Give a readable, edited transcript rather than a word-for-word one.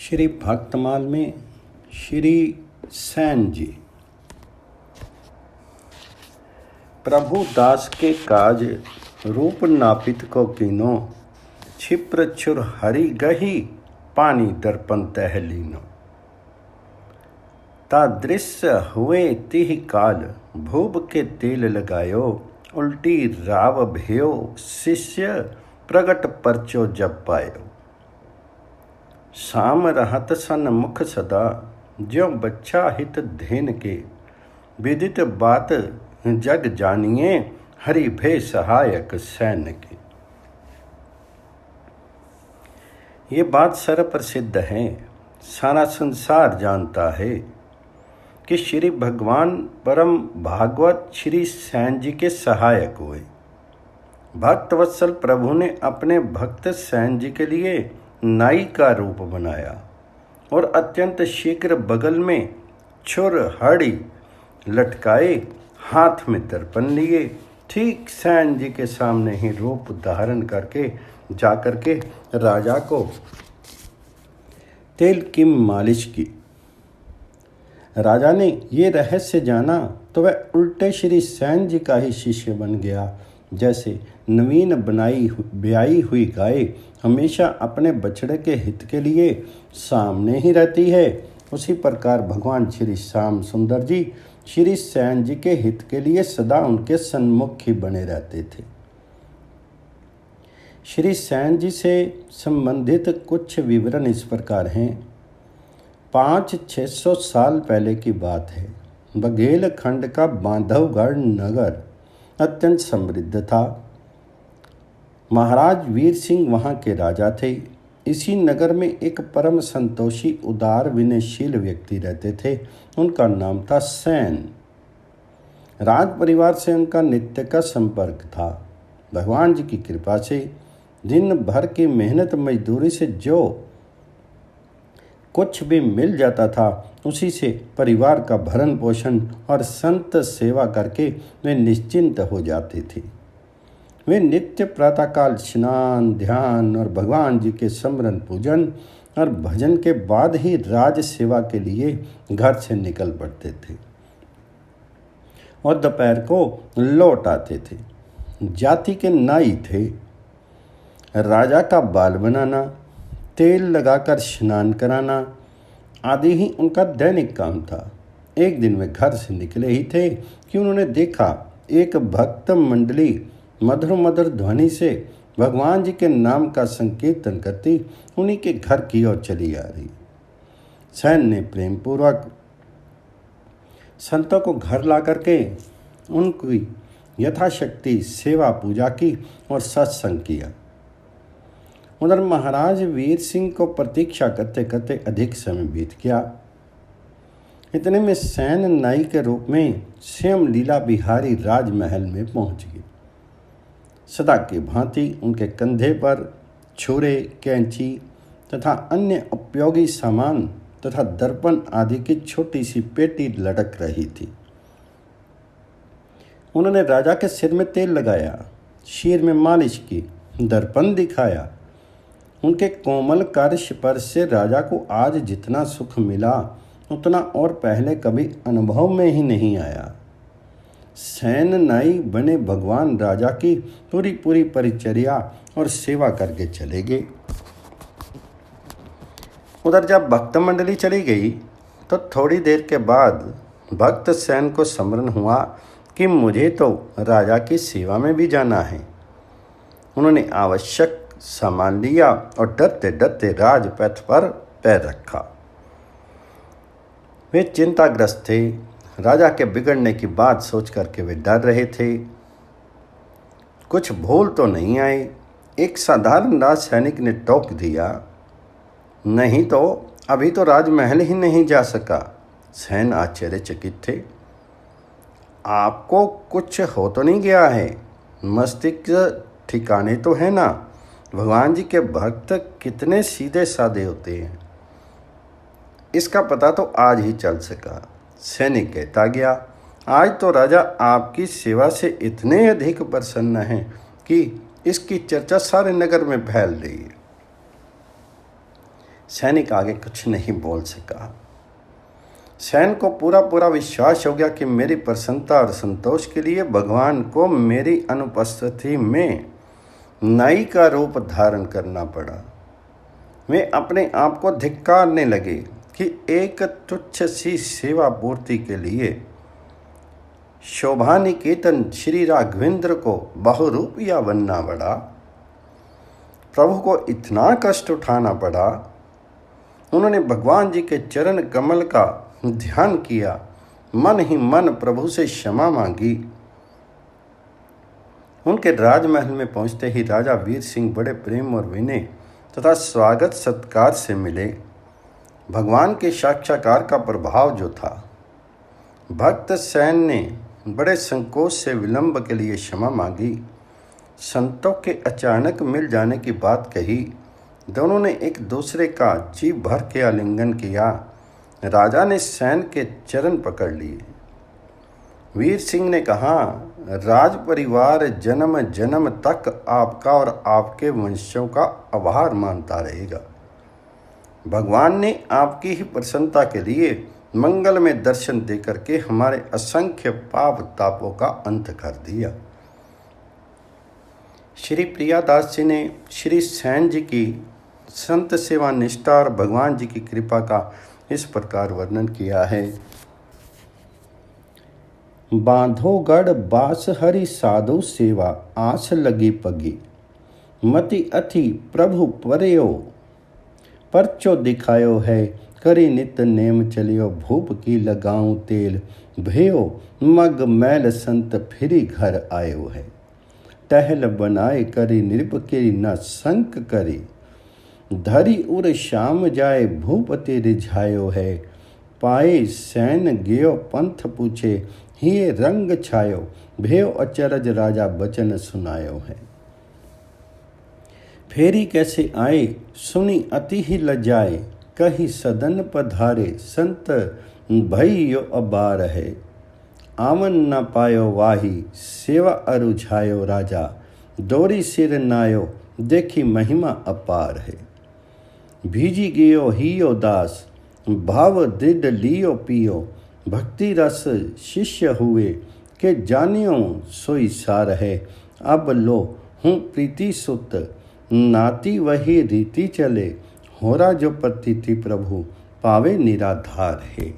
श्री भक्तमाल में श्री सैन जी। प्रभु दास के काज रूप नापित को कीनो, क्षिप्र छुर हरि गही पानी दर्पण तह लीनो। ता दृश्य हुए तिह काल भूप के तेल लगायो, उल्टी राव भयो शिष्य प्रगट परचो जब पायो। शाम रहत सन मुख सदा ज्यों बच्चा हित धेन के, विदित बात जग जानिए हरि भय सहायक सैन के। ये बात सर्वप्रसिद्ध है, सारा संसार जानता है कि श्री भगवान परम भागवत श्री सैन जी के सहायक हुए। भक्तवत्सल प्रभु ने अपने भक्त सैन जी के लिए नाई का रूप बनाया और अत्यंत शीघ्र बगल में छुर हड़ी लटकाए, हाथ में दर्पण लिए, ठीक सैन जी के सामने ही रूप धारण करके जाकर के राजा को तेल की मालिश की। राजा ने ये रहस्य जाना तो वह उल्टे श्री सैन जी का ही शिष्य बन गया। जैसे नवीन ब्याई हुई गाय हमेशा अपने बछड़े के हित के लिए सामने ही रहती है, उसी प्रकार भगवान श्री श्याम सुंदर जी श्री सैन जी के हित के लिए सदा उनके सन्मुख ही बने रहते थे। श्री सैन जी से संबंधित कुछ विवरण इस प्रकार हैं। 500-600 साल पहले की बात है। बघेल खंड का बांधवगढ़ नगर अत्यंत समृद्ध था। महाराज वीर सिंह वहाँ के राजा थे। इसी नगर में एक परम संतोषी उदार विनयशील व्यक्ति रहते थे। उनका नाम था सैन। राज परिवार से उनका नित्य का संपर्क था। भगवान जी की कृपा से दिन भर की मेहनत मजदूरी से जो कुछ भी मिल जाता था, उसी से परिवार का भरण पोषण और संत सेवा करके वे निश्चिंत हो जाते थे। वे नित्य प्रातःकाल स्नान, ध्यान और भगवान जी के स्मरण पूजन और भजन के बाद ही राज सेवा के लिए घर से निकल पड़ते थे और दोपहर को लौट आते थे। जाति के नाई थे। राजा का बाल बनाना, तेल लगाकर स्नान कराना आदि ही उनका दैनिक काम था। एक दिन वे घर से निकले ही थे कि उन्होंने देखा एक भक्त मंडली मधुर मधुर ध्वनि से भगवान जी के नाम का संकीर्तन करती उन्हीं के घर की ओर चली आ रही। सैन ने प्रेम पूर्वक संतों को घर ला करके उनकी यथाशक्ति सेवा पूजा की और सत्संग किया। उधर महाराज वीर सिंह को प्रतीक्षा करते करते अधिक समय बीत गया। इतने में सैन नाई के रूप में स्वयं लीला बिहारी राजमहल में पहुंच गए। सदा की भांति उनके कंधे पर छुरे, कैंची तथा अन्य उपयोगी सामान तथा दर्पण आदि की छोटी सी पेटी लटक रही थी। उन्होंने राजा के सिर में तेल लगाया, शीर में मालिश की, दर्पण दिखाया। उनके कोमल कार्य स्पर्श से राजा को आज जितना सुख मिला उतना और पहले कभी अनुभव में ही नहीं आया। सैन नाई बने भगवान राजा की पूरी परिचर्या और सेवा करके चले गए। उधर जब भक्त मंडली चली गई तो थोड़ी देर के बाद भक्त सैन को स्मरण हुआ कि मुझे तो राजा की सेवा में भी जाना है। उन्होंने आवश्यक सामान लिया और डरते डरते राजपथ पर पैर रखा। वे चिंताग्रस्त थे। राजा के बिगड़ने की बात सोच करके वे डर रहे थे। कुछ भूल तो नहीं आए। एक साधारण राज सैनिक ने टोक दिया, नहीं तो अभी तो राजमहल ही नहीं जा सका। सैन आश्चर्यचकित थे। आपको कुछ हो तो नहीं गया है? मस्तिष्क ठिकाने तो है ना? भगवान जी के भक्त कितने सीधे साधे होते हैं, इसका पता तो आज ही चल सका। सैनिक कहता गया, आज तो राजा आपकी सेवा से इतने अधिक प्रसन्न हैं कि इसकी चर्चा सारे नगर में फैल रही है। सैनिक आगे कुछ नहीं बोल सका। सैन को पूरा विश्वास हो गया कि मेरी प्रसन्नता और संतोष के लिए भगवान को मेरी अनुपस्थिति में नाई का रूप धारण करना पड़ा। वे अपने आप को धिक्कारने लगे कि एक तुच्छ सी सेवा पूर्ति के लिए शोभा निकेतन श्री राघवेंद्र को बहुरूपिया बनना पड़ा। प्रभु को इतना कष्ट उठाना पड़ा। उन्होंने भगवान जी के चरण कमल का ध्यान किया, मन ही मन प्रभु से क्षमा मांगी। उनके राजमहल में पहुंचते ही राजा वीर सिंह बड़े प्रेम और विनय तथा स्वागत सत्कार से मिले। भगवान के साक्षात्कार का प्रभाव जो था, भक्त सैन ने बड़े संकोच से विलंब के लिए क्षमा मांगी। संतों के अचानक मिल जाने की बात कही। दोनों ने एक दूसरे का जी भर के आलिंगन किया। राजा ने सैन के चरण पकड़ लिए। वीर सिंह ने कहा, राज परिवार जन्म जन्म तक आपका और आपके वंशों का आभार मानता रहेगा। भगवान ने आपकी ही प्रसन्नता के लिए मंगल में दर्शन देकर के हमारे असंख्य पाप तापों का अंत कर दिया। श्री प्रियादास जी ने श्री सैन जी की संत सेवा निष्ठा और भगवान जी की कृपा का इस प्रकार वर्णन किया है। बांधो गढ़ बास हरि साधु सेवा, आस लगी पगी, मति अथि प्रभु परयो, परचो दिखायो है, करी नित नेम चलियो, भूप की लगाऊं तेल, भयो मग मैल संत फिरी घर आयो है। टहल बनाए करी नृप के न संक करी, धरी उर शाम जाए भूपति रिझायो है। पाए सैन गयो पंथ पूछे, हिये रंग छायो, भयो अचरज राजा बचन सुनायो है। फेरी कैसे आए सुनी अति ही लजाए, कही सदन पधारे संत भइयो अबार है। आवन न पायो वाही सेवा अरुझायो राजा, डोरी सिर नायो देखी महिमा अपार है। भीजी गयो हियो दास भाव दृढ़ लियो पियो, भक्ति रस शिष्य हुए के जानियो सोई सार है। अब लो हूँ प्रीति सुत नाती वही रीति चले, होरा जो प्रतीति प्रभु पावे निराधार है।